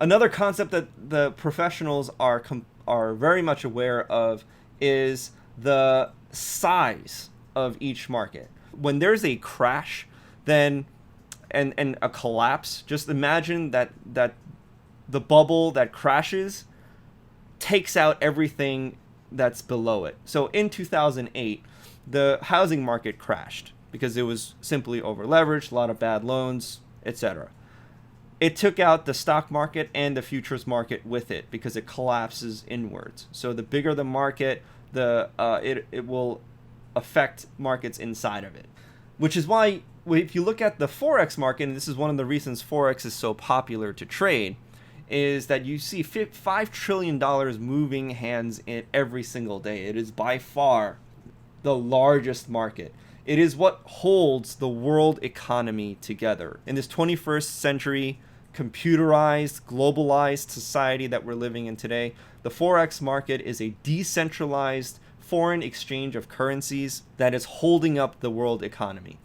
Another concept that the professionals are very much aware of is the size of each market. When there's a crash, then and a collapse, just imagine that the bubble that crashes takes out everything that's below it. So in 2008, the housing market crashed because it was simply over leveraged, a lot of bad loans, etc. It took out the stock market and the futures market with it because it collapses inwards. So the bigger the market, it will affect markets inside of it. Which is why if you look at the Forex market, and this is one of the reasons Forex is so popular to trade, is that you see $5 trillion moving hands in every single day. It is by far the largest market. It is what holds the world economy together. In this 21st century, computerized, globalized society that we're living in today, the Forex market is a decentralized foreign exchange of currencies that is holding up the world economy.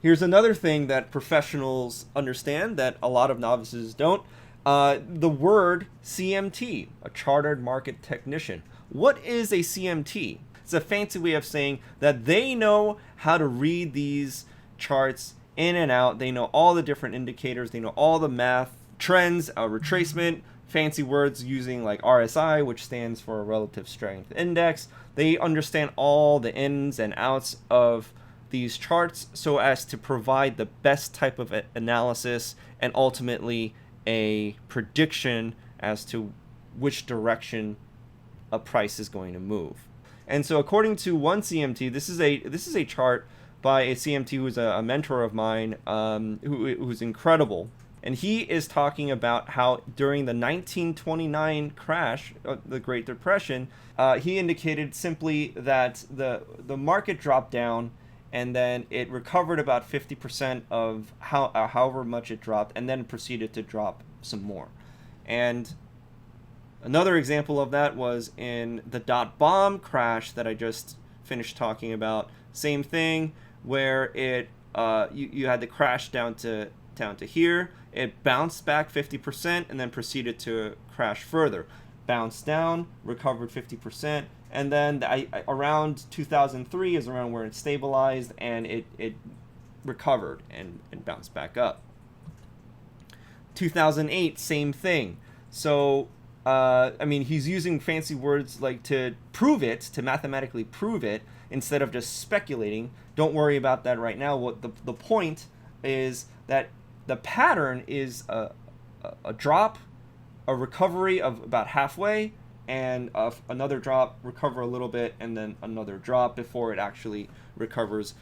Here's another thing that professionals understand that a lot of novices don't. The word CMT, a chartered market technician. What is a CMT? It's a fancy way of saying that they know how to read these charts in and out. They know all the different indicators. They know all the math, trends, retracement, fancy words using like RSI, which stands for Relative Strength Index. They understand all the ins and outs of these charts so as to provide the best type of analysis and ultimately a prediction as to which direction a price is going to move. And so according to one CMT, this is a chart by a CMT who's a mentor of mine, who's incredible. And he is talking about how during the 1929 crash, the Great Depression, he indicated simply that the market dropped down and then it recovered about 50% of however much it dropped, and then proceeded to drop some more. And another example of that was in the dot-bomb crash that I just finished talking about. Same thing, where you had the crash down to here. It bounced back 50% and then proceeded to crash further. Bounced down, recovered 50%, and then around 2003 is around where it stabilized and it recovered and bounced back up. 2008, same thing. So he's using fancy words like to prove it, to mathematically prove it, instead of just speculating. Don't worry about that right now. What the point is that the pattern is a drop, a recovery of about halfway, and another drop, recover a little bit, and then another drop before it actually recovers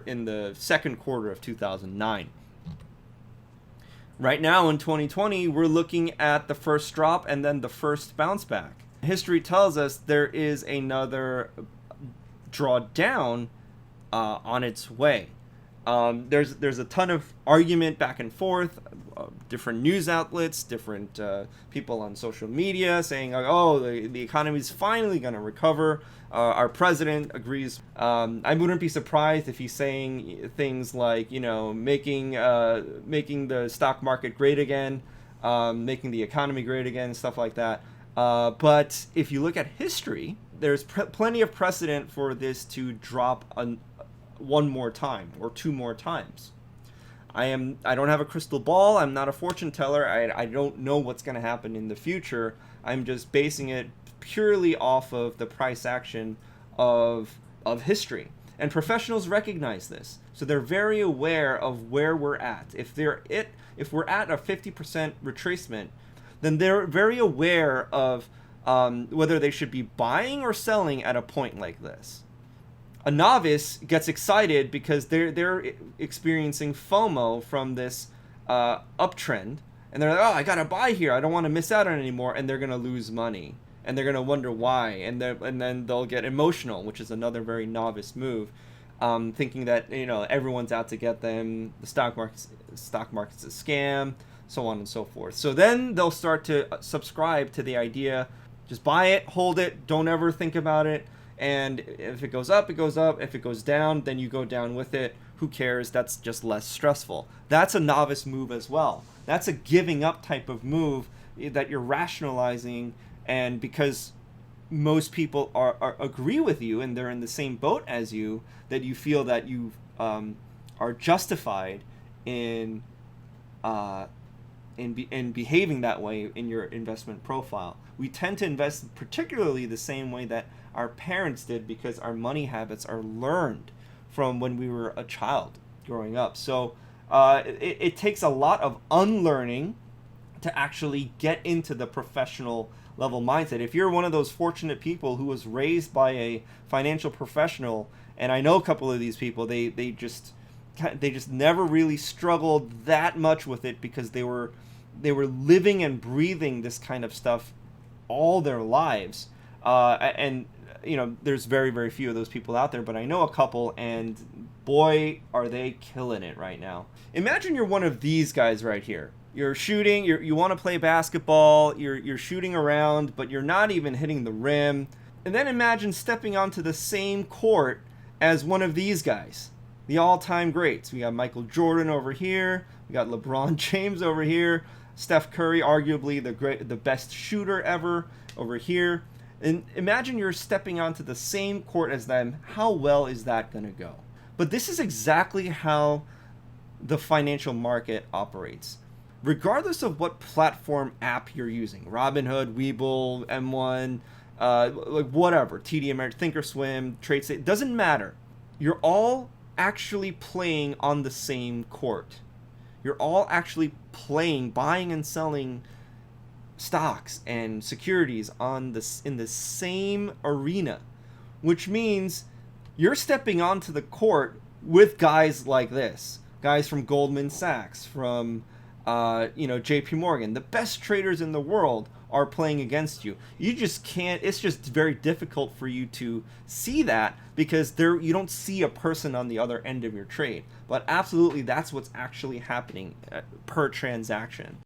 in the second quarter of 2009. Right now in 2020, we're looking at the first drop and then the first bounce back. History tells us there is another drawdown on its way. There's a ton of argument back and forth, different news outlets, different people on social media saying, oh, the economy is finally going to recover. Our president agrees. I wouldn't be surprised if he's saying things like, making the stock market great again, making the economy great again, stuff like that. But if you look at history, there's plenty of precedent for this to drop one more time or two more times. I don't have a crystal ball. I'm not a fortune teller. I don't know what's going to happen in the future. I'm just basing it purely off of the price action of history. And professionals recognize this. So they're very aware of where we're at. If we're at a 50% retracement, then they're very aware of whether they should be buying or selling at a point like this. A novice gets excited because they're experiencing FOMO from this uptrend, and they're like, oh, I gotta buy here. I don't want to miss out on it anymore, and they're gonna lose money, and they're gonna wonder why, and then they'll get emotional, which is another very novice move, thinking that everyone's out to get them. The stock market's a scam, so on and so forth. So then they'll start to subscribe to the idea: just buy it, hold it, don't ever think about it. And if it goes up, it goes up. If it goes down, then you go down with it. Who cares? That's just less stressful. That's a novice move as well. That's a giving up type of move that you're rationalizing, and because most people are agree with you and they're in the same boat as you, that you feel that you are justified in in behaving that way in your investment profile. We tend to invest particularly the same way that our parents did, because our money habits are learned from when we were a child growing up. So it takes a lot of unlearning to actually get into the professional level mindset. If you're one of those fortunate people who was raised by a financial professional, and I know a couple of these people, they just never really struggled that much with it, because they were living and breathing this kind of stuff all their lives. And there's very, very few of those people out there, but I know a couple, and boy, are they killing it right now. Imagine you're one of these guys right here. You're shooting, you want to play basketball, you're shooting around, but you're not even hitting the rim. And then imagine stepping onto the same court as one of these guys, the all-time greats. We got Michael Jordan over here, we got LeBron James over here, Steph Curry, arguably the best shooter ever, over here. And imagine you're stepping onto the same court as them. How well is that going to go? But this is exactly how the financial market operates. Regardless of what platform app you're using, Robinhood, Webull, M1, like whatever, TD Ameritrade, Thinkorswim, TradeSafe, it doesn't matter. You're all actually playing on the same court. You're all actually playing, buying and selling stocks and securities in the same arena, which means you're stepping onto the court with guys like this, guys from Goldman Sachs, from JP Morgan. The best traders in the world are playing against you. You just can't, it's just very difficult for you to see that, because you don't see a person on the other end of your trade. But absolutely, that's what's actually happening per transaction.